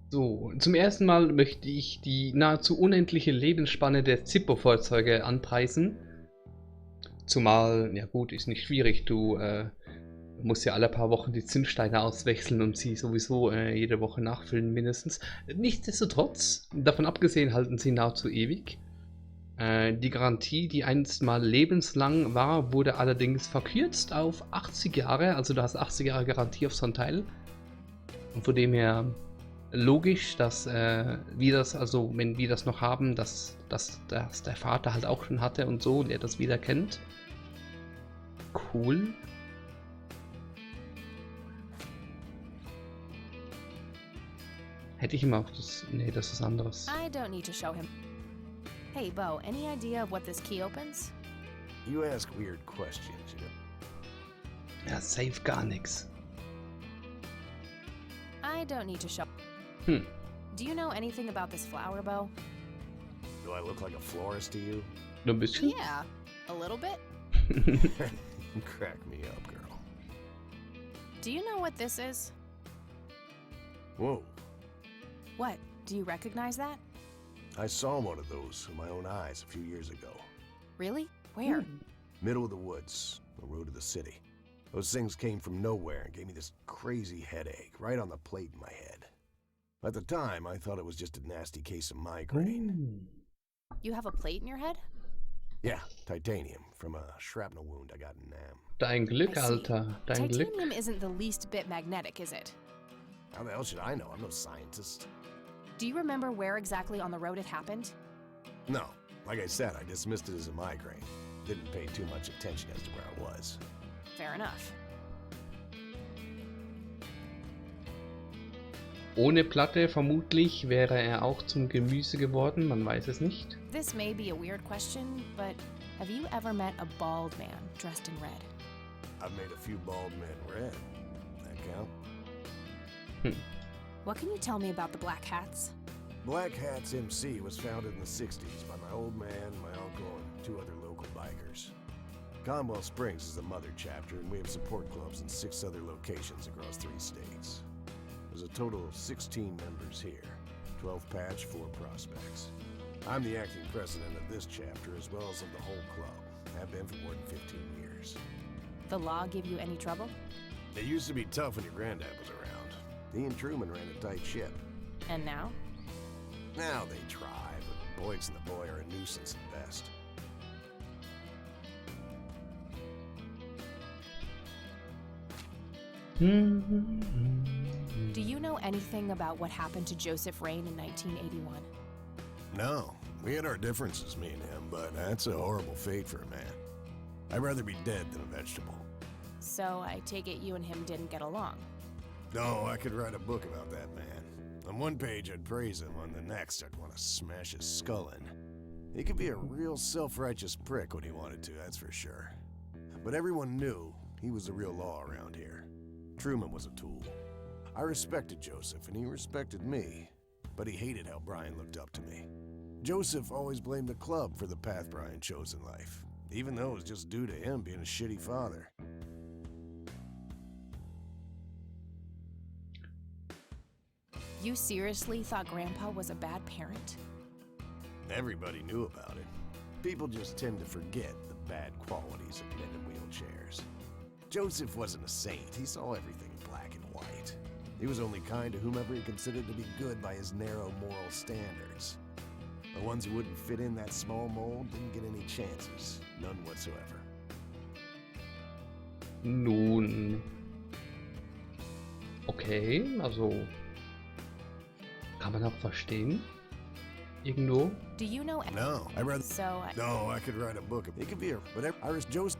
So, zum ersten Mal möchte ich die nahezu unendliche Lebensspanne der Zippo-Fahrzeuge anpreisen. Zumal, ja gut, ist nicht schwierig, du musst ja alle paar Wochen die Zündsteine auswechseln und sie sowieso jede Woche nachfüllen mindestens. Nichtsdestotrotz, davon abgesehen halten sie nahezu ewig. Die Garantie, die einst mal lebenslang war, wurde allerdings verkürzt auf 80 Jahre, also du hast 80 Jahre Garantie auf so ein Teil. Und von dem her logisch, dass wir das, also wenn wir das noch haben, dass der Vater halt auch schon hatte und so und er das wieder kennt. Cool. Hätte ich immer auf das. Nee, das ist anderes. I don't need to show him. Hey, Bo, any idea of what this key opens? You ask weird questions, you know. Ja, safe gar nichts. I don't need to show. Do you know anything about this flower, Bo? Do I look like a florist to you? Nur ein bisschen? Yeah, a little bit. Crack me up, girl. Do you know what this is? Whoa. What? Do you recognize that? I saw one of those with my own eyes a few years ago. Really? Where? Middle of the woods, the road to the city. Those things came from nowhere and gave me this crazy headache right on the plate in my head. At the time, I thought it was just a nasty case of migraine. You have a plate in your head? Yeah, titanium from a shrapnel wound I got in Nam. Dein Glück, I see. Alter. Dein Glück. Titanium isn't the least bit magnetic, is it? How the hell should I know? I'm no scientist. Do you remember where exactly on the road it happened? No, like I said, I dismissed it as a migraine. Didn't pay too much attention as to where I was. Fair enough. Ohne Platte vermutlich wäre er auch zum Gemüse geworden, man weiß es nicht. This may be a weird question, but have you ever met a bald man dressed in red? I've made a few bald men red. That count? What can you tell me about the Black Hats? Black Hats MC was founded in the 60s by my old man, my uncle, and two other local bikers. Conwell Springs is the mother chapter, and we have support clubs in 6 other locations across 3 states. There's a total of 16 members here, 12 patch, 4 prospects. I'm the acting president of this chapter as well as of the whole club. Have been for more than 15 years. The law give you any trouble? It used to be tough when your granddad was around. He and Truman ran a tight ship. And now? Now they try, but Boyks and the boy are a nuisance at best. Do you know anything about what happened to Joseph Rain in 1981? No, we had our differences, me and him, but that's a horrible fate for a man. I'd rather be dead than a vegetable. So I take it you and him didn't get along. No, I could write a book about that man. On one page, I'd praise him. On the next, I'd want to smash his skull in. He could be a real self-righteous prick when he wanted to, that's for sure. But everyone knew he was the real law around here. Truman was a tool. I respected Joseph, and he respected me. But he hated how Brian looked up to me. Joseph always blamed the club for the path Brian chose in life, even though it was just due to him being a shitty father. You seriously thought Grandpa was a bad parent? Everybody knew about it. People just tend to forget the bad qualities of men in wheelchairs. Joseph wasn't a saint. He saw everything in black and white. He was only kind to whomever he considered to be good by his narrow moral standards. The ones who wouldn't fit in that small mold didn't get any chances. None whatsoever. Nun. Okay, also. Kann man auch verstehen. Irgendwo. Do you know? No, I'd rather. So No, I could write a book. It could be a whatever. Iris Joseph.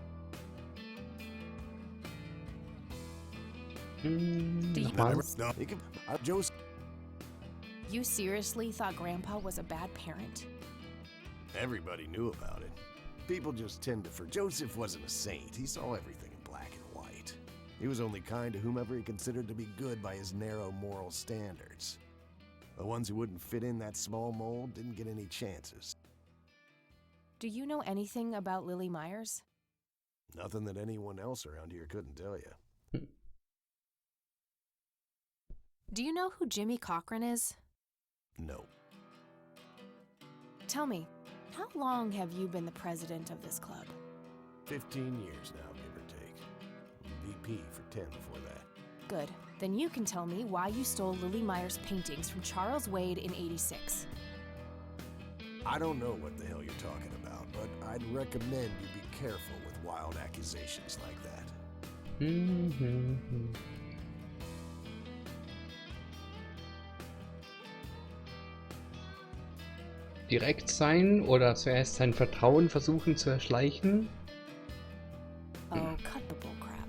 Do you, Nochmal. No, it could. Joseph. you seriously thought Grandpa was a bad parent? Everybody knew about it. People just tend to forget. Joseph wasn't a saint. He saw everything in black and white. He was only kind to whomever he considered to be good by his narrow moral standards. The ones who wouldn't fit in that small mold didn't get any chances. Do you know anything about Lily Myers? Nothing that anyone else around here couldn't tell you. Do you know who Jimmy Cochran is? No. Tell me, how long have you been the president of this club? 15 years now, give or take. VP for 10 before that. Good. Then you can tell me why you stole Lily Meyer's paintings from Charles Wade in '86. I don't know what the hell you're talking about, but I'd recommend you be careful with wild accusations like that. Direkt sein oder zuerst sein Vertrauen versuchen zu erschleichen? Oh, cut the bullcrap.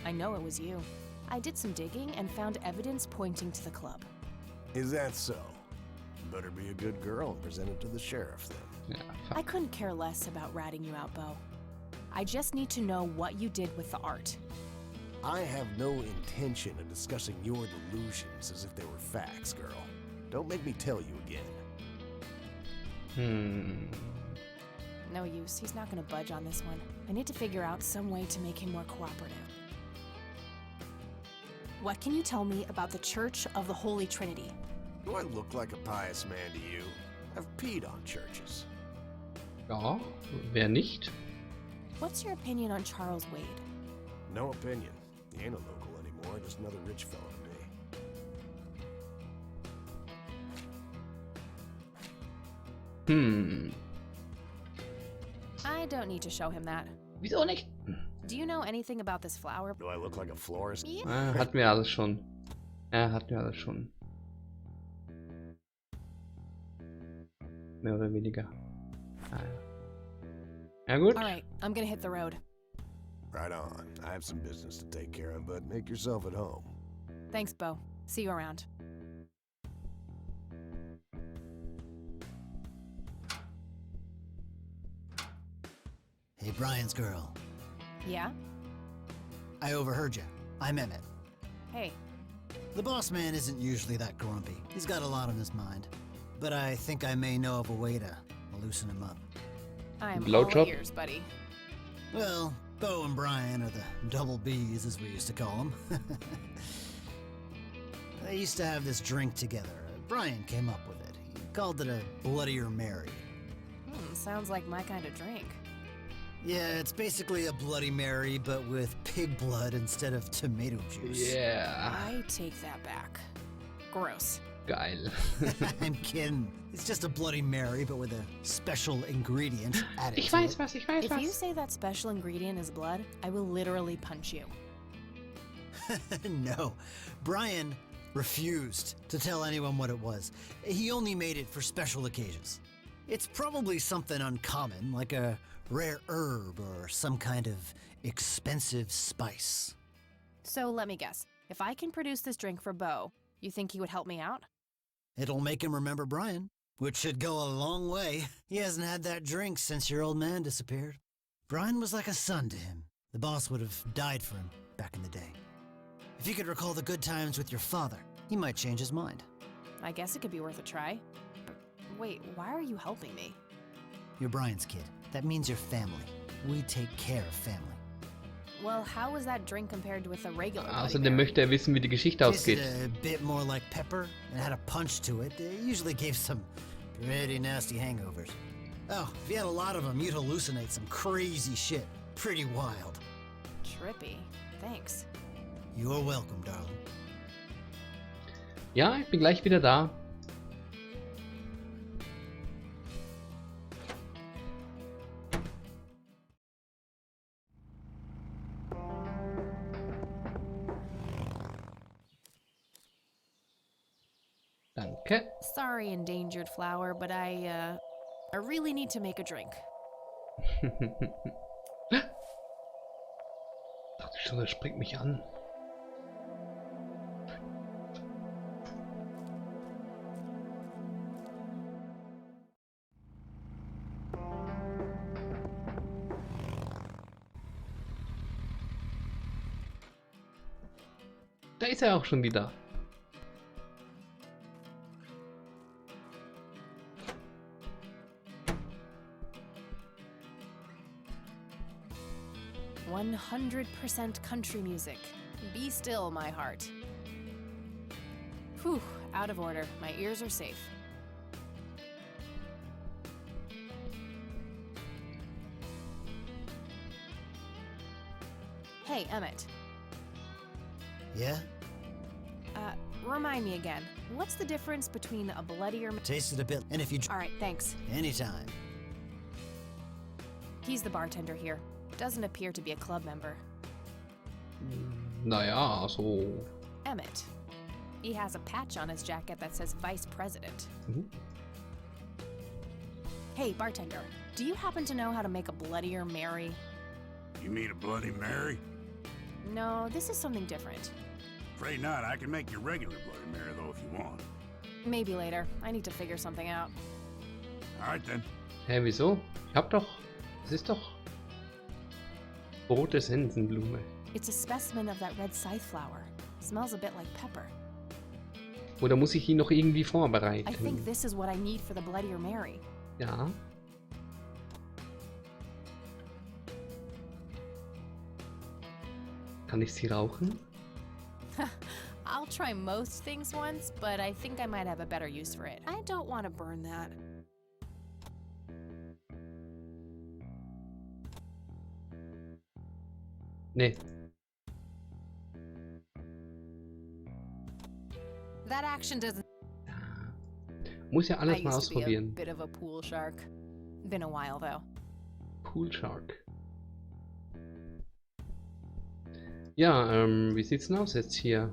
I know it was you. I did some digging and found evidence pointing to the club. Is that so? Better be a good girl and present it to the sheriff then. Ja, I couldn't care less about ratting you out, Bo. I just need to know what you did with the art. I have no intention of discussing your delusions as if they were facts, girl. Don't make me tell you again. No use. He's not gonna budge on this one. I need to figure out some way to make him more cooperative. What can you tell me about the Church of the Holy Trinity? Do I look like a pious man to you? I've peed on churches. ja, wer nicht? What's your opinion on Charles Wade? No opinion. He ain't a local anymore, just another rich fellow to me. I don't need to show him that. Wieso nicht? Do you know anything about this flower? Do I look like a florist? Hatten wir alles schon. Ja, hatten wir alles schon. Mehr oder weniger. Ja gut. Alright, I'm gonna hit the road. Right on. I have some business to take care of, but make yourself at home. Thanks, Bo. See you around. Hey, Brian's girl. Yeah? I overheard you. I'm Emmett. Hey. The boss man isn't usually that grumpy. He's got a lot on his mind. But I think I may know of a way to loosen him up. I'm Blowjob? all ears, buddy. Well, Bo and Brian are the double Bs, as we used to call them. They used to have this drink together. Brian came up with it. He called it a Bloodier Mary. Sounds like my kind of drink. Yeah, it's basically a Bloody Mary, but with pig blood instead of tomato juice. Yeah. I take that back. Gross. Geil. I'm kidding. It's just a Bloody Mary, but with a special ingredient added Ich to weiß it. was, ich weiß If you was. say that special ingredient is blood, I will literally punch you. No, Brian refused to tell anyone what it was. He only made it for special occasions. It's probably something uncommon, like a rare herb or some kind of expensive spice. So let me guess. If I can produce this drink for Bo, you think he would help me out? It'll make him remember Brian, which should go a long way. He hasn't had that drink since your old man disappeared. Brian was like a son to him. The boss would have died for him back in the day. If you could recall the good times with your father, he might change his mind. I guess it could be worth a try. But wait, why are you helping me? You're Brian's kid. That means you're family. We take care of family. Well, how was that drink compared with a regular Bloody Außerdem Mary? möchte er wissen, wie die Geschichte Tasted ausgeht. a bit more like pepper and had a punch to it. It usually gave some pretty nasty hangovers. Oh, if you had a lot of them, you'd hallucinate some crazy shit. Pretty wild. Trippy. Thanks. You're welcome, darling. Ja, ich bin gleich wieder da. Danke. Sorry, endangered flower, but I really need to make a drink. Dachte schon, er springt mich an. Da ist er auch schon wieder. "100% country music. Be still, my heart." Whew, out of order. My ears are safe. Hey, Emmett. Yeah? Remind me again. What's the difference between a bloodier... Tasted a bit, and if you... Alright, thanks. Anytime. He's the bartender here. Doesn't appear to be a club member. Naja, so. Emmett. He has a patch on his jacket that says Vice President. Mhm. Hey, bartender. Do you happen to know how to make a Bloodier Mary? You mean a Bloody Mary? No, this is something different. Afraid not. I can make your regular Bloody Mary, though, if you want. Maybe later. I need to figure something out. All right, then. Hä, wieso? Ich hab doch. Das ist doch. Rote Sensenblume. It's a specimen of that red scythe flower. Smells a bit like pepper. Oder muss ich ihn noch irgendwie I vorbereiten? think this is what I need for the Bloodier Mary. Ja. Kann ich sie rauchen? I'll try most things once, but I think I might have a better use for it. I don't want to burn that. Nee. That action doesn't... Muss ja I alles mal used to be a ausprobieren. bit of a pool shark. Been a while, though. Pool Shark. Ja, wie sieht's denn aus jetzt hier?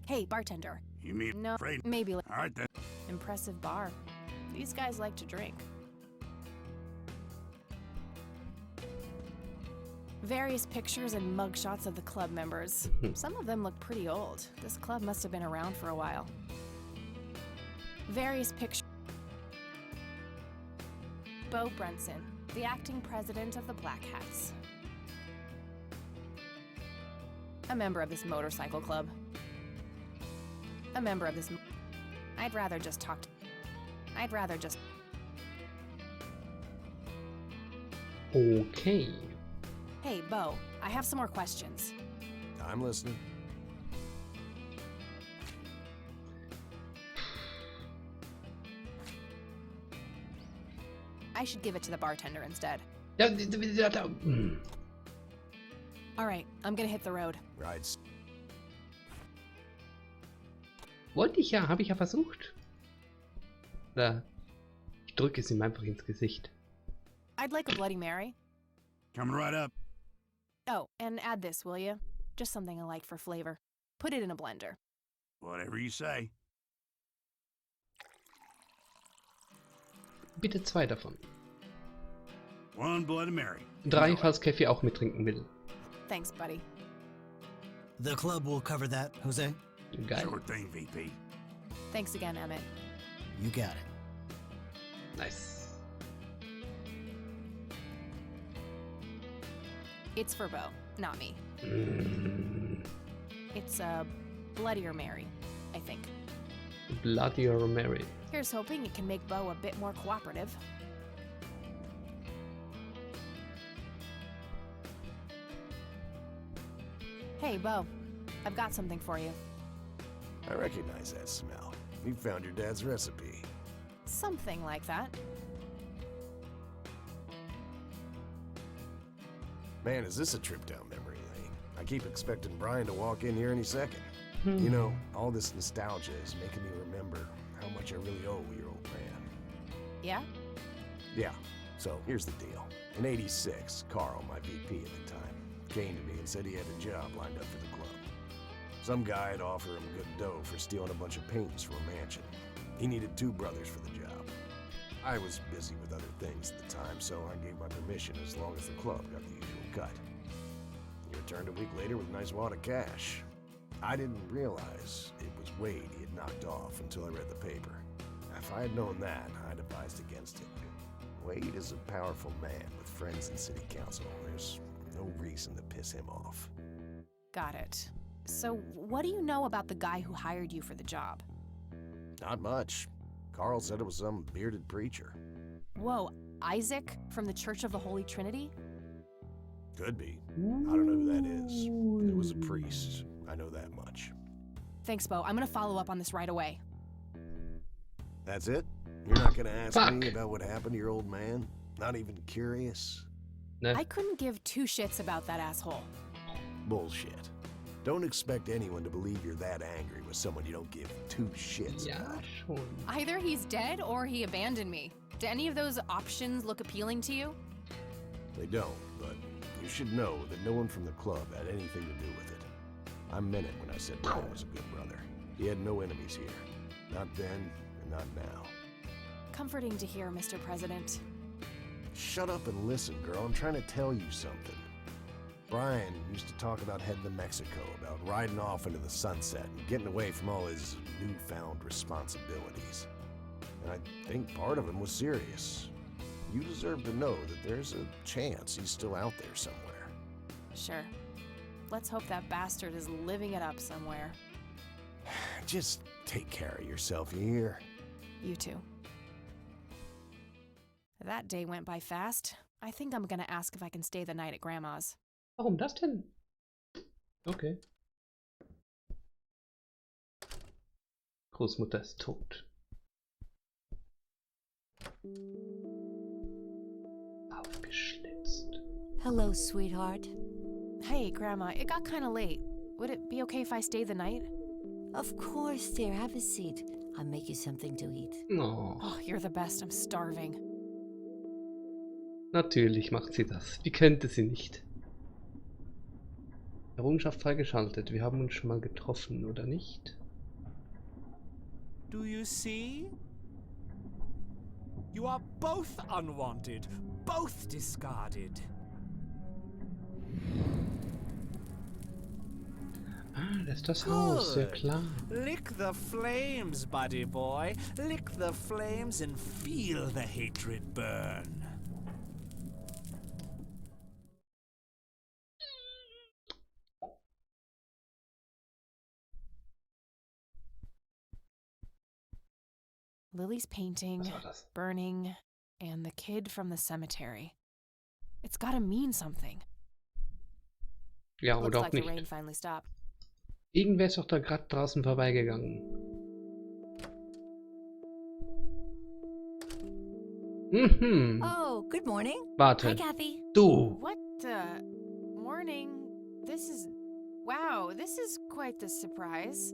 Hey, bartender. You mean No, afraid? maybe... All right, then. Impressive bar. These guys like to drink. Various pictures and mugshots of the club members. Some of them look pretty old. This club must have been around for a while. Various pictures. Bo Brunson, the acting president of the Black Hats. A member of this motorcycle club. A member of this... I'd rather just talk to... I'd rather just... Okay. Hey, Bo, I have some more questions. I'm listening. I should give it to the bartender instead. Ja, All right, I'm gonna hit the road. Right. wollte ich ja, habe ich ja versucht. Da. Ich drücke es ihm einfach ins Gesicht. I'd like a Bloody Mary. Coming right up. Oh, and add this, will you? Just something I like for flavor. Put it in a blender. Whatever you say. Bitte 2 davon. One Bloody Mary. 3, falls Käffi auch mittrinken will. Thanks, buddy. The club will cover that, Jose. Geil. Sure thing, VP. Thanks again, Emmett. You got it. Nice. It's for Bo, not me. Mm, It's a Bloodier Mary, I think. Bloody or Mary. Here's hoping it can make Bo a bit more cooperative. Hey, Bo. I've got something for you. I recognize that smell. You found your dad's recipe. Something like that. Man, is this a trip down memory lane? I keep expecting Brian to walk in here any second. You know, all this nostalgia is making me remember how much I really owe your old man. Yeah? Yeah, so here's the deal. In '86, Carl, my VP at the time, came to me and said he had a job lined up for the club. Some guy had offered him good dough for stealing a bunch of paintings from a mansion. He needed 2 brothers for the job. I was busy with other things at the time, so I gave my permission as long as the club got the usual cut. He returned a week later with a nice wad of cash. I didn't realize it was Wade he had knocked off until I read the paper. If I had known that, I'd advised against it. Wade is a powerful man with friends in city council. There's no reason to piss him off. Got it. So, what do you know about the guy who hired you for the job? Not much. Carl said it was some bearded preacher. Whoa, Isaac from the Church of the Holy Trinity? Could be. I don't know who that is. It was a priest. I know that much. Thanks, Bo. I'm gonna follow up on this right away. That's it? You're not gonna ask Fuck. me about what happened to your old man? Not even curious? Ne? I couldn't give two shits about that asshole. Bullshit. Don't expect anyone to believe you're that angry with someone you don't give two shits Ja, about. schon. Either he's dead or he abandoned me. Do any of those options look appealing to you? They don't, but you should know that no one from the club had anything to do with it. I meant it when I said Brian was a good brother. He had no enemies here. Not then, and not now. Comforting to hear, Mr. President. Shut up and listen, girl. I'm trying to tell you something. Brian used to talk about heading to Mexico, about riding off into the sunset and getting away from all his newfound responsibilities. And I think part of him was serious. You deserve to know that there's a chance he's still out there somewhere. Sure. Let's hope that bastard is living it up somewhere. Just take care of yourself, you hear? You too. That day went by fast. I think I'm gonna ask if I can stay the night at Grandma's. Warum das denn? Okay. Großmutter ist tot. Aufgeschlitzt. Hello, sweetheart. Hey, Grandma, it got kinda late. Would it be okay if I stay the night? Of course, dear. Have a seat. I'll make you something to eat. Oh, Oh, you're the best. I'm starving. natürlich macht sie das. Wie könnte sie nicht? Errungenschaft freigeschaltet. Wir haben uns schon mal getroffen, oder nicht? Do you see? You are both unwanted, both discarded. Ah, das ist das Haus, ja klar. Lick the flames, buddy boy. Lick the flames and feel the hatred burn. Lily's painting, Was war das? burning, and the kid from the cemetery. It's gotta mean something. Ja, Looks oder auch like the rain nicht. finally stopped. Irgendwer ist doch da gerade draußen vorbeigegangen. Mhm. Oh, good morning. Warte. Hi, Kathy. Du. What the? Morning. This is. Wow, this is quite the surprise.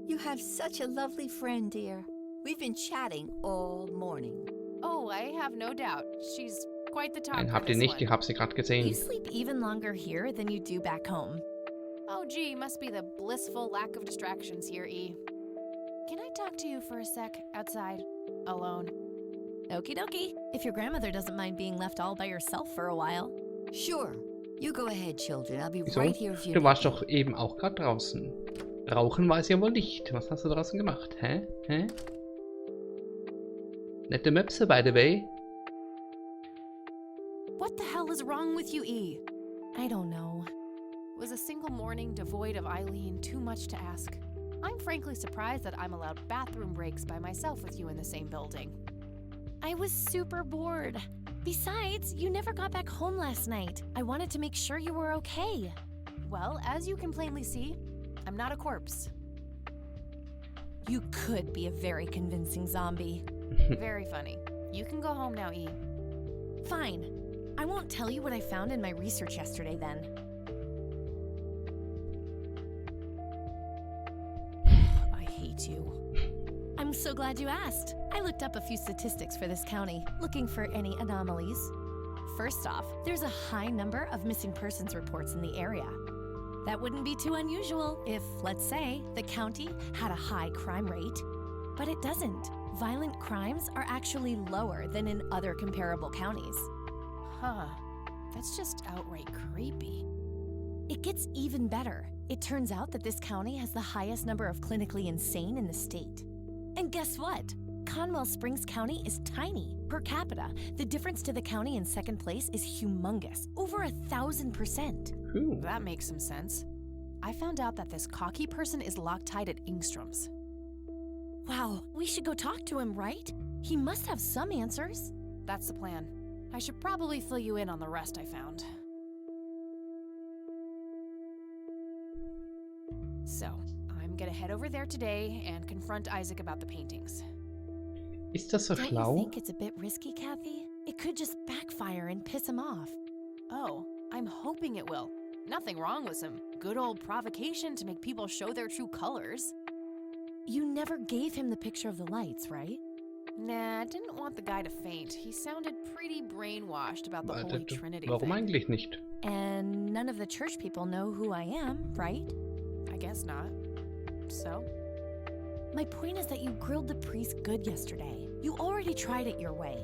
You have such a lovely friend, dear. We've been chatting all morning. Oh, I have no doubt. She's quite the talker. Nein, habt ihr this nicht. one. Ich hab sie gerade You gesehen. sleep even longer here than you do back home. Oh, gee, must be the blissful lack of distractions here, E. Can I talk to you for a sec outside? Alone? Okie dokie. If your grandmother doesn't mind being left all by yourself for a while. Sure. You go ahead, children. I'll be Wieso? right here if you Du need warst me. doch eben auch gerade draußen. Rauchen war es ja wohl nicht. Was hast du draußen gemacht? Hä? Hä? Nette Möpse, by the way. What the hell is wrong with you, E? I don't know. Was a single morning devoid of Eileen too much to ask? I'm frankly surprised that I'm allowed bathroom breaks by myself with you in the same building. I was super bored. Besides, you never got back home last night. I wanted to make sure you were okay. Well, as you can plainly see, I'm not a corpse. You could be a very convincing zombie. Very funny. You can go home now, E. Fine. I won't tell you what I found in my research yesterday then. I hate you. I'm so glad you asked. I looked up a few statistics for this county, looking for any anomalies. First off, there's a high number of missing persons reports in the area. That wouldn't be too unusual if, let's say, the county had a high crime rate. But it doesn't. Violent crimes are actually lower than in other comparable counties. Huh. That's just outright creepy. It gets even better. It turns out that this county has the highest number of clinically insane in the state. And guess what? Conwell Springs County is tiny. Per capita, the difference to the county in second place is humongous, over 1,000%. Ooh. That makes some sense. I found out that this cocky person is Loctite at Ingstrom's. Wow, we should go talk to him, right? He must have some answers. That's the plan. I should probably fill you in on the rest I found. So, I'm I'm gonna head over there today and confront Isaac about the paintings. Ist das so Don't you schlau? think it's a bit risky, Kathy? It could just backfire and piss him off. Oh, I'm hoping it will. Nothing wrong with some good old provocation to make people show their true colors. You never gave him the picture of the lights, right? Nah, I didn't want the guy to faint. He sounded pretty brainwashed about the Holy Trinity Warum thing. eigentlich nicht? And none of the church people know who I am, right? I guess not. So? My point is that you grilled the priest good yesterday. You already tried it your way.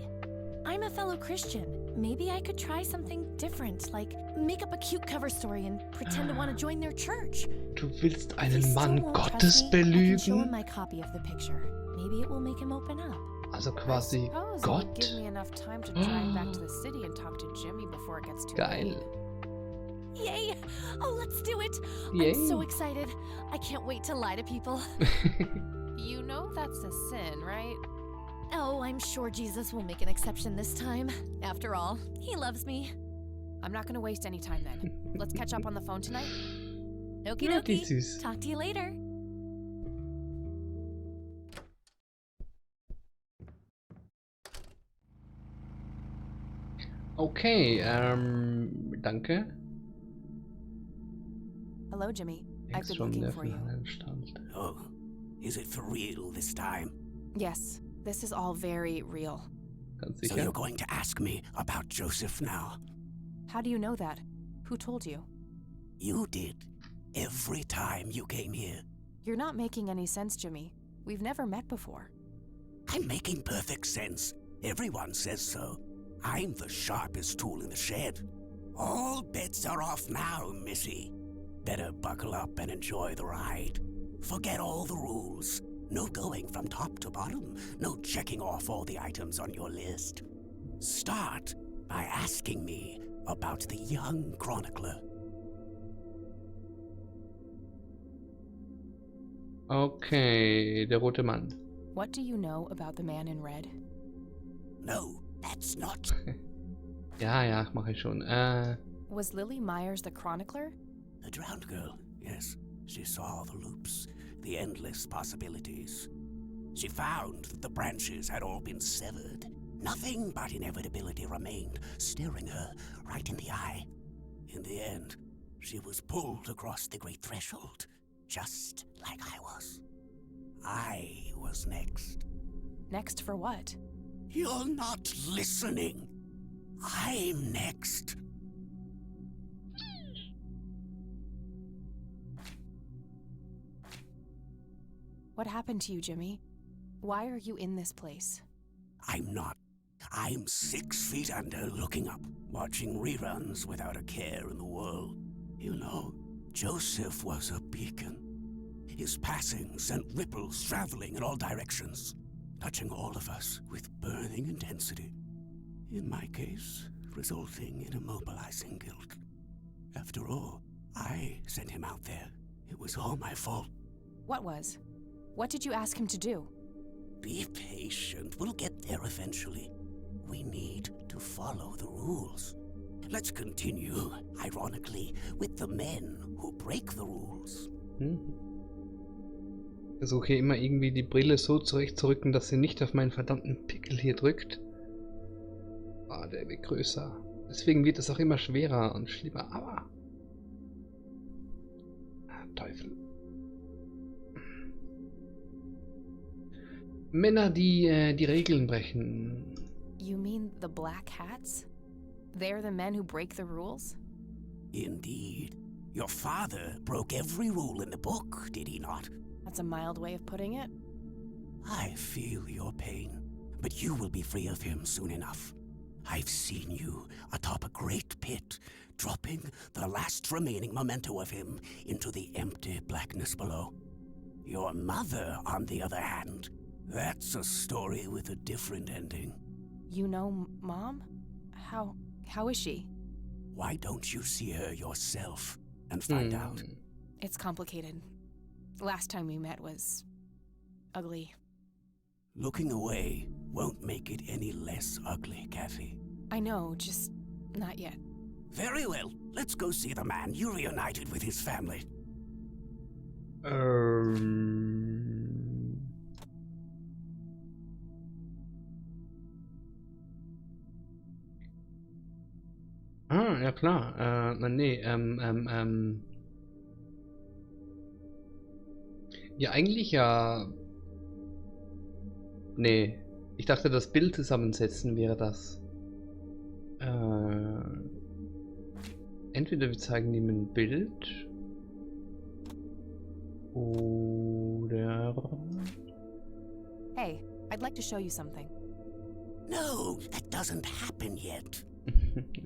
I'm a fellow Christian. Maybe I could try something different, like make up a cute cover story and pretend to want to join their church. Du willst If he einen still Mann won't trust Gottes me, I can show him belügen? my copy of the picture. Maybe it will make him open up. Also I quasi suppose it would Gott? give me enough time to drive back to the city and talk to Jimmy before it gets too Geil. late. Yay! Oh, let's do it! Yay. I'm so excited. I can't wait to lie to people. You know that's a sin, right? Oh, I'm sure Jesus will make an exception this time. After all, he loves me. I'm not gonna waste any time then. Let's catch up on the phone tonight. Okie Ja, die dokie. süß. Talk to you later. Okay, danke. Hello, Jimmy. I've Ex been von looking der for you. Anstalt. Oh, is it for real this time? Yes, this is all very real. Ganz So sicher. you're going to ask me about Joseph now? How do you know that? Who told you? You did. Every time you came here. You're not making any sense, Jimmy. We've never met before. I'm making perfect sense. Everyone says so. I'm the sharpest tool in the shed. All bets are off now, Missy. Better buckle up and enjoy the ride. Forget all the rules. No going from top to bottom. No checking off all the items on your list. Start by asking me about the young chronicler. Okay, der rote Mann. What do you know about the man in red? No, that's not. Ja, mache ich schon. Was Lily Myers the chronicler? The drowned girl, yes. She saw the loops, the endless possibilities. She found that the branches had all been severed. Nothing but inevitability remained, staring her right in the eye. In the end, she was pulled across the great threshold, just like I was. I was next. Next for what? You're not listening. I'm next. What happened to you, Jimmy? Why are you in this place? I'm not. I'm 6 feet under, looking up, watching reruns without a care in the world. You know, Joseph was a beacon. His passing sent ripples traveling in all directions, touching all of us with burning intensity. In my case, resulting in immobilizing guilt. After all, I sent him out there. It was all my fault. What was? What did you ask him to do? Be patient. We'll get there eventually. We need to follow the rules. Let's continue, ironically, with the men who break the rules. Versuche immer irgendwie die Brille so zurechtzurücken, dass sie nicht auf meinen verdammten Pickel hier drückt. Ah, der wird größer. Deswegen wird es auch immer schwerer und schlimmer. Aber... Ah, Teufel. Männer, die die Regeln brechen. You mean the black hats? They're the men who break the rules? Indeed. Your father broke every rule in the book, did he not? That's a mild way of putting it. I feel your pain, but you will be free of him soon enough. I've seen you atop a great pit, dropping the last remaining memento of him into the empty blackness below. Your mother, on the other hand, that's a story with a different ending. You know Mom? How is she? Why don't you see her yourself and find out? It's complicated. Last time we met was... ugly. Looking away won't make it any less ugly, Kathy. I know, just not yet. Very well. Let's go see the man you reunited with his family. Ja klar. Nee, ja, eigentlich ja. Nee. Ich dachte, das Bild zusammensetzen wäre das. Entweder wir zeigen ihm ein Bild. Oder. Hey, I'd like to show you something. No, that doesn't happen yet.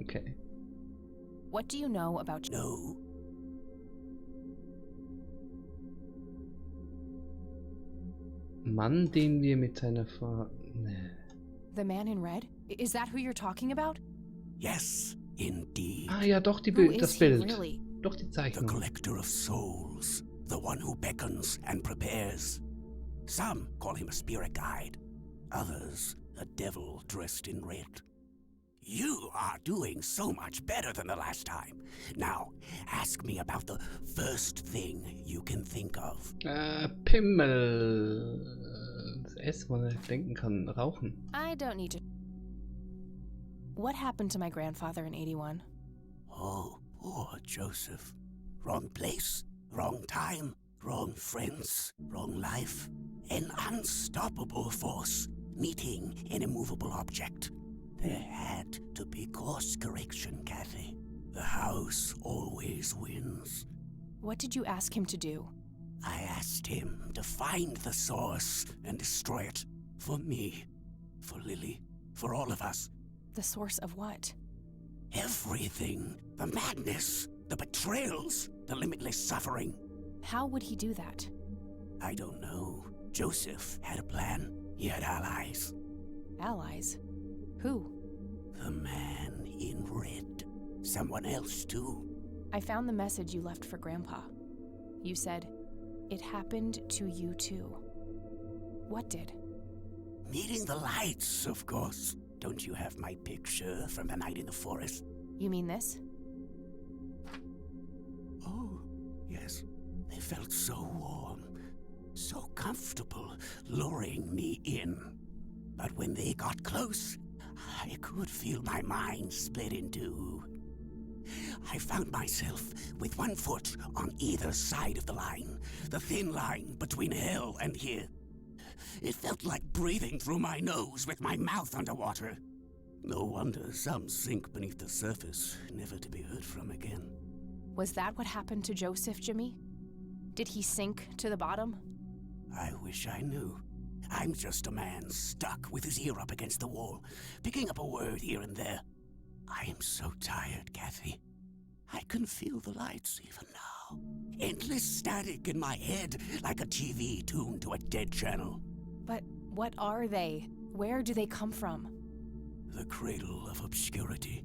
Okay. What do you know about... No. Mann, den wir mit seiner Nee. The man in red? Is that who you're talking about? Yes, indeed. Ah ja, doch, Who is das he Bild. really? Doch, die The Zeichnung. collector of souls. The one who beckons and prepares. Some call him a spirit guide. Others, a devil dressed in red. You are doing so much better than the last time. Now, ask me about the first thing you can think of. Pimmel. Das S, wo man denken kann, rauchen. I don't need to... What happened to my grandfather in 81? Oh, poor Joseph. Wrong place, wrong time, wrong friends, wrong life. An unstoppable force meeting an immovable object. There had to be course correction, Kathy. The house always wins. What did you ask him to do? I asked him to find the source and destroy it. For me, for Lily, for all of us. The source of what? Everything. The madness, the betrayals, the limitless suffering. How would he do that? I don't know. Joseph had a plan. He had allies. Allies? Who? The man in red. Someone else, too. I found the message you left for Grandpa. You said, "It happened to you too." What did? Meeting the lights, of course. Don't you have my picture from the night in the forest? You mean this? Oh, yes. They felt so warm, so comfortable, luring me in. But when they got close, I could feel my mind split in two. I found myself with one foot on either side of the line, the thin line between hell and here. It felt like breathing through my nose with my mouth underwater. No wonder some sink beneath the surface, never to be heard from again. Was that what happened to Joseph, Jimmy? Did he sink to the bottom? I wish I knew. I'm just a man stuck with his ear up against the wall, picking up a word here and there. I am so tired, Kathy. I can feel the lights even now. Endless static in my head, like a TV tuned to a dead channel. But what are they? Where do they come from? The cradle of obscurity.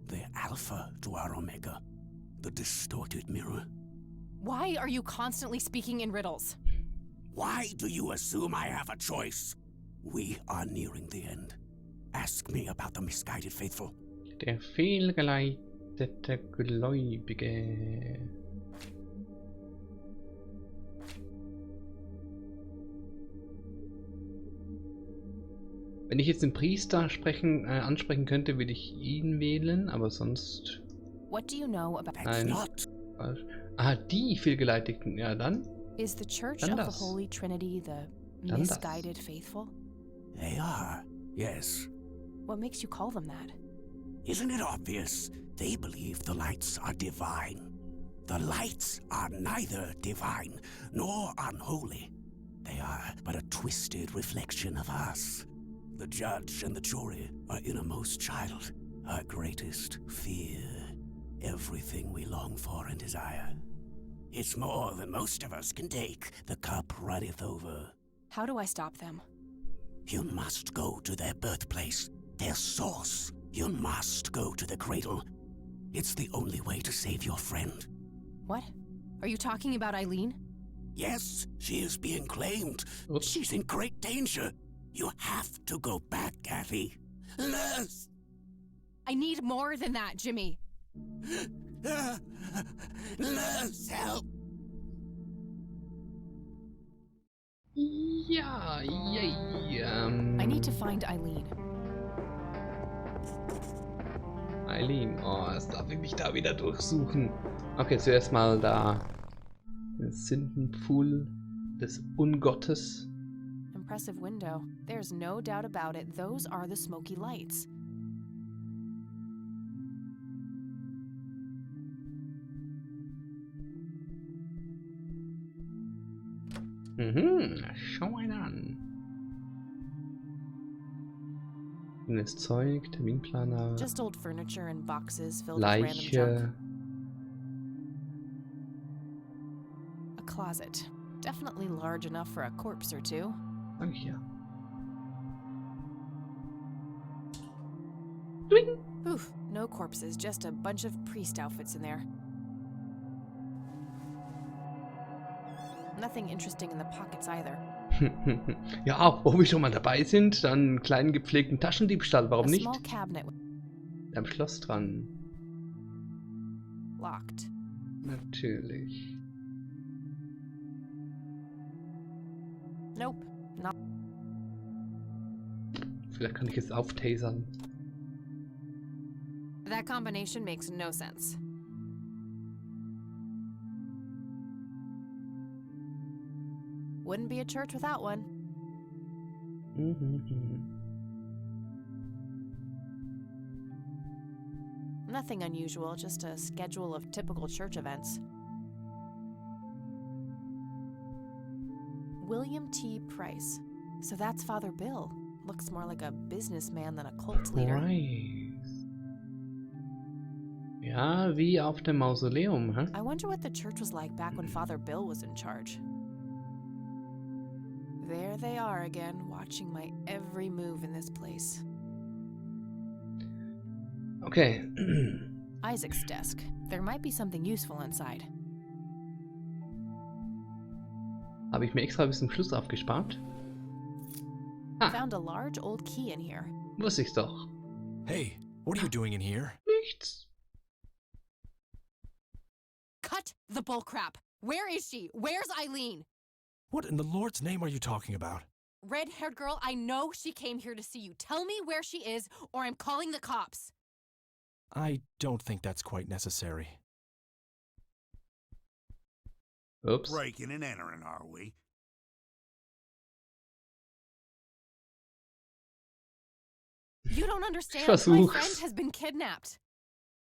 The alpha to our omega. The distorted mirror. Why are you constantly speaking in riddles? Why do you assume I have a choice? We are nearing the end. Ask me about the misguided faithful. Der fehlgeleitete Gläubige. Wenn ich jetzt den Priester ansprechen könnte, würde ich ihn wählen, aber sonst... What do you know about... That's not... Ah, die fehlgeleitigten, ja dann. Is the Church Dann of das. the Holy Trinity the Dann das. misguided faithful? They are, yes. What makes you call them that? Isn't it obvious? They believe the lights are divine. The lights are neither divine nor unholy. They are but a twisted reflection of us. The judge and the jury, our innermost child, our greatest fear, everything we long for and desire. It's more than most of us can take. The cup runneth over. How do I stop them? You must go to their birthplace, their source. You must go to the cradle. It's the only way to save your friend. What? Are you talking about Eileen? Yes, she is being claimed. Oops. She's in great danger. You have to go back, Kathy. Nurse! I need more than that, Jimmy. Nurse, help! Ja, yay. I need to find Eileen. Eileen, oh, jetzt darf ich mich da wieder durchsuchen. Okay, zuerst mal da den Sündenpfuhl des Ungottes. Impressive window. There's no doubt about it. Those are the smoky lights. Schau mal an. Das Zeug, Terminplaner, Just old furniture and boxes filled with random junk. Leiche. A closet. Definitely large enough for a corpse or two. Sag ich ja. Doing. Oof, no corpses, just a bunch of priest outfits in there. Nothing interesting in the pockets either. Ja, wo wir schon mal dabei sind, dann einen kleinen gepflegten Taschendiebstahl, warum A nicht? small cabinet Am Schloss dran. locked. Natürlich. Nope, not. Vielleicht kann ich es auftasern. That combination makes no sense. Wouldn't be a church without one. Nothing unusual, just a schedule of typical church events. William T. Price. So that's Father Bill. Looks more like a businessman than a cult leader. Price. Ja, wie auf dem Mausoleum, hä? I wonder what the church was like back when Father Bill was in charge. There they are again, watching my every move in this place. Okay. Isaac's desk. There might be something useful inside. Habe ich mir extra bis zum Schluss aufgespart? Ah, Found a large old key in here. wusste ich's doch. Hey, what are you doing in here? Nichts. Cut the bullcrap! Where is she? Where's Eileen? What in the Lord's name are you talking about? Red-haired girl, I know she came here to see you. Tell me where she is, or I'm calling the cops. I don't think that's quite necessary. Ups. Breaking and entering, are we? You don't understand. Versuch's. My friend has been kidnapped.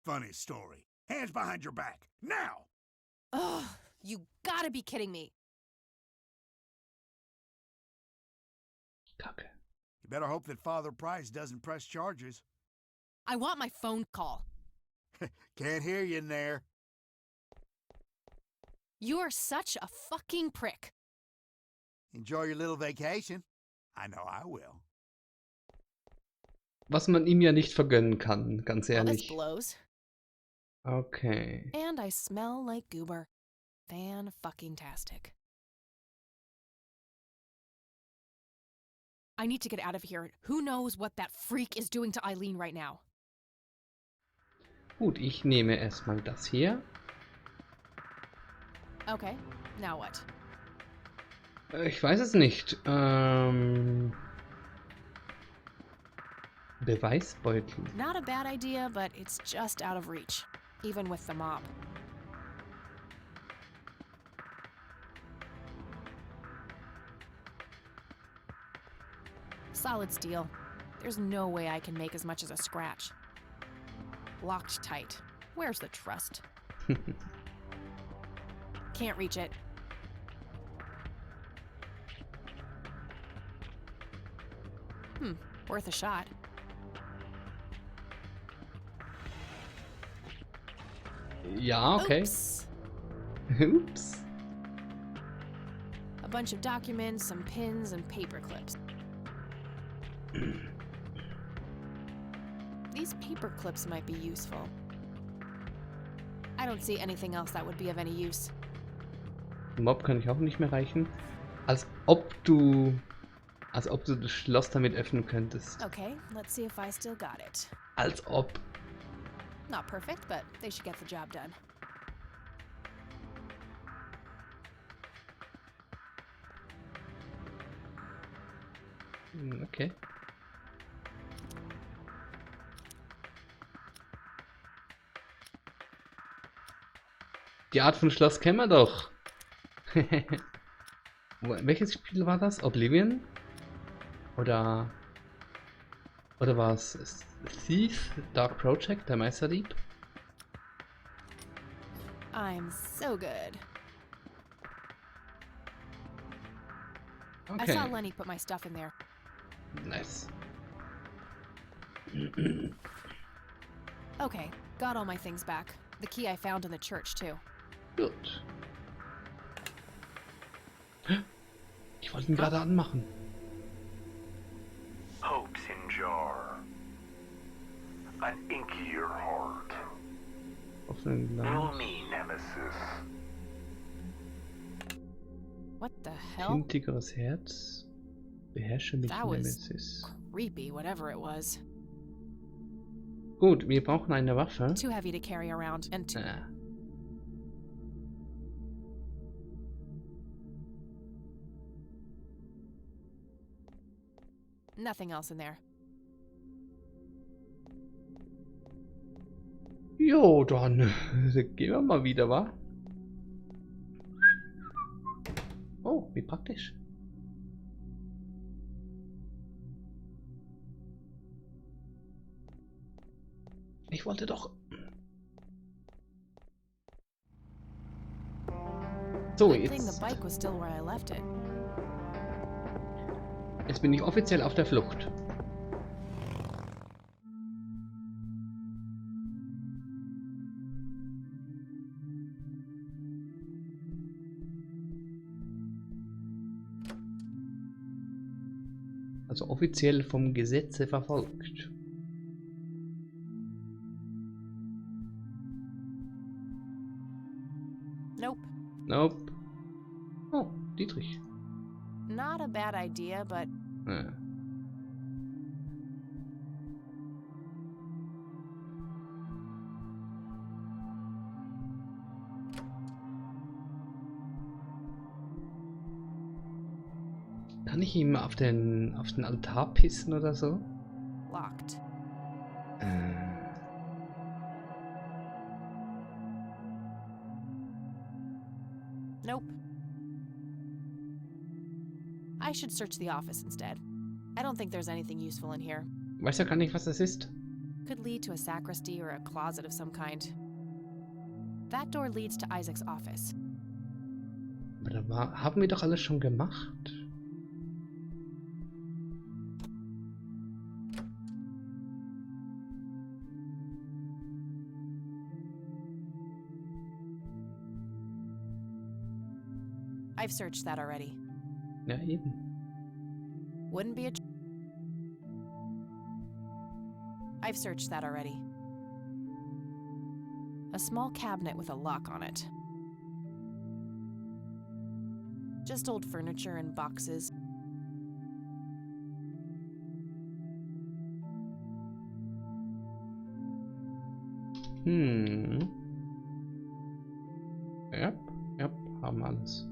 Funny story. Hands behind your back. Now! Ugh, you gotta be kidding me. Kacke. You better hope that Father Price doesn't press charges. I want my phone call. Can't hear you in there. You are such a fucking prick. Enjoy your little vacation. I know I will. Was man ihm ja nicht vergönnen kann, ganz Well, this ehrlich. blows. Okay. And I smell like goober. Fan-fucking-tastic. I need to get out of here. Who knows what that freak is doing to Eileen right now? Gut, ich nehme erstmal das hier. Okay, now what? Ich weiß es nicht. Beweisbeutel. Not a bad idea, but it's just out of reach, even with the mob. Solid steel. There's no way I can make as much as a scratch. Locked tight. Where's the trust? Can't reach it. Worth a shot. Ja, okay. Oops. Ups. A bunch of documents, some pins, and paper clips. These paper clips might be useful. I don't see anything else that would be of any use. Mob kann ich auch nicht mehr reichen. Als ob du das Schloss damit öffnen könntest. Okay, let's see if I still got it. Als ob. Not perfect, but they should get the job done. Okay. Die Art von Schloss kennen wir doch. Welches Spiel war das? Oblivion? Oder war es Thief, Dark Project, der Meisterdieb? I'm so good. I Okay. saw Lenny put my stuff in there. Nice. Okay, got all my things back. The key I found in the church, too. Gut. Ich wollte ihn gerade anmachen. Hopes in jar. An inkier heart. Offenen Fill Glas. me, Nemesis. What the hell? Kindigeres Herz. Beherrsche mich, That was Nemesis. creepy, whatever it was. Gut, wir brauchen eine Waffe. Too heavy to carry around, and too... Ah. Nothing else in there. Jo, dann gehen wir mal wieder, wa? Oh, wie praktisch. Ich wollte doch... So, Good thing the jetzt, bike was still where I left it. jetzt bin ich offiziell auf der Flucht. Also offiziell vom Gesetze verfolgt. Nope. Nope. Oh, Dietrich. Not a bad idea, but Ja. Kann ich ihm auf den Altar pissen oder so? locked. Nope. I should search the office instead. I don't think there's anything useful in here. Weiß ja gar nicht, was das ist. Could lead to a sacristy or a closet of some kind. That door leads to Isaac's office. Aber haben wir doch alles schon gemacht. I've searched that already. Ja, eben. Wouldn't be a... I've searched that already. A small cabinet with a lock on it. Just old furniture and boxes. Ja, haben alles.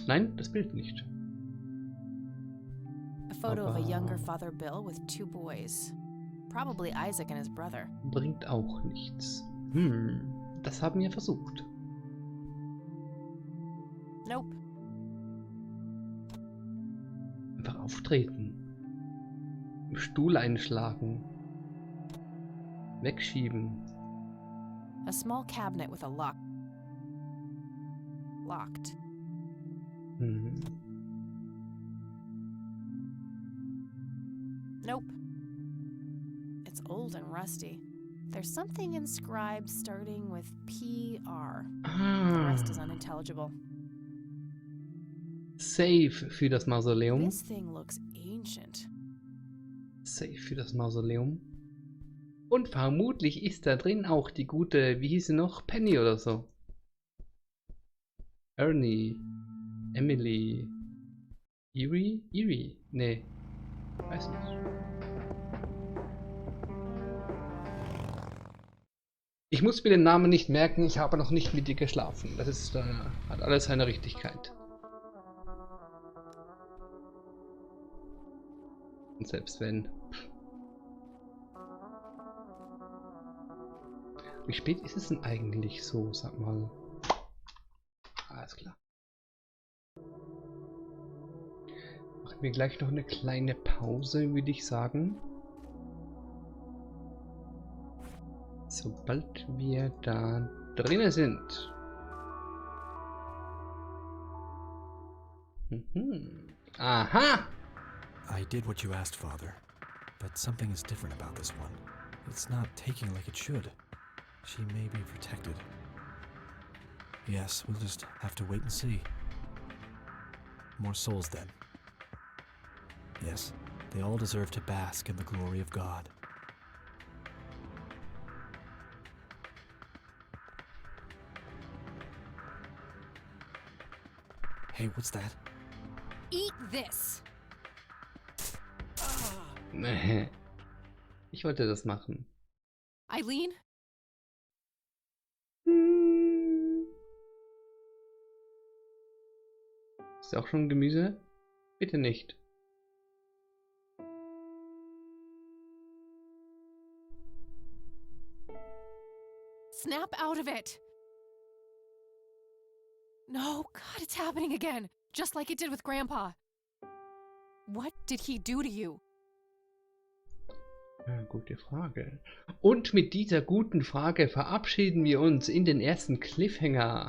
Nein, das Bild nicht. A photo of a Aber- younger Father Bill with two boys. Probably Isaac and his brother. Bringt auch nichts. Das haben wir versucht. Nope. Einfach auftreten. Im Stuhl einschlagen. Wegschieben. A small cabinet with a lock. Locked. Nope. It's old and rusty. There's something inscribed starting with PR. The rest is unintelligible. Safe für das Mausoleum. This thing looks ancient. Safe für das Mausoleum. Und vermutlich ist da drin auch die gute, wie hieß sie noch? Penny oder so. Ernie. Emily. Erie? Erie? Nee. Weiß nicht. Ich muss mir den Namen nicht merken, ich habe noch nicht mit dir geschlafen. Das ist, hat alles seine Richtigkeit. Und selbst wenn. Wie spät ist es denn eigentlich so, sag mal? Alles klar. Machen wir gleich noch eine kleine Pause, würde ich sagen. Sobald wir da drinnen sind. Aha! I did what you asked, Father. But something is different about this one. It's not taking like it should. She may be protected. Yes, we'll just have to wait and see. More souls then. Yes, they all deserve to bask in the glory of God. Hey, what's that? Eat this! Ich wollte das machen. Eileen? Ist auch schon Gemüse? Bitte nicht. Snap out of it! No, God, it's happening again. Just like it did with Grandpa. What did he do to you? Ja, gute Frage. Und mit dieser guten Frage verabschieden wir uns in den ersten Cliffhanger.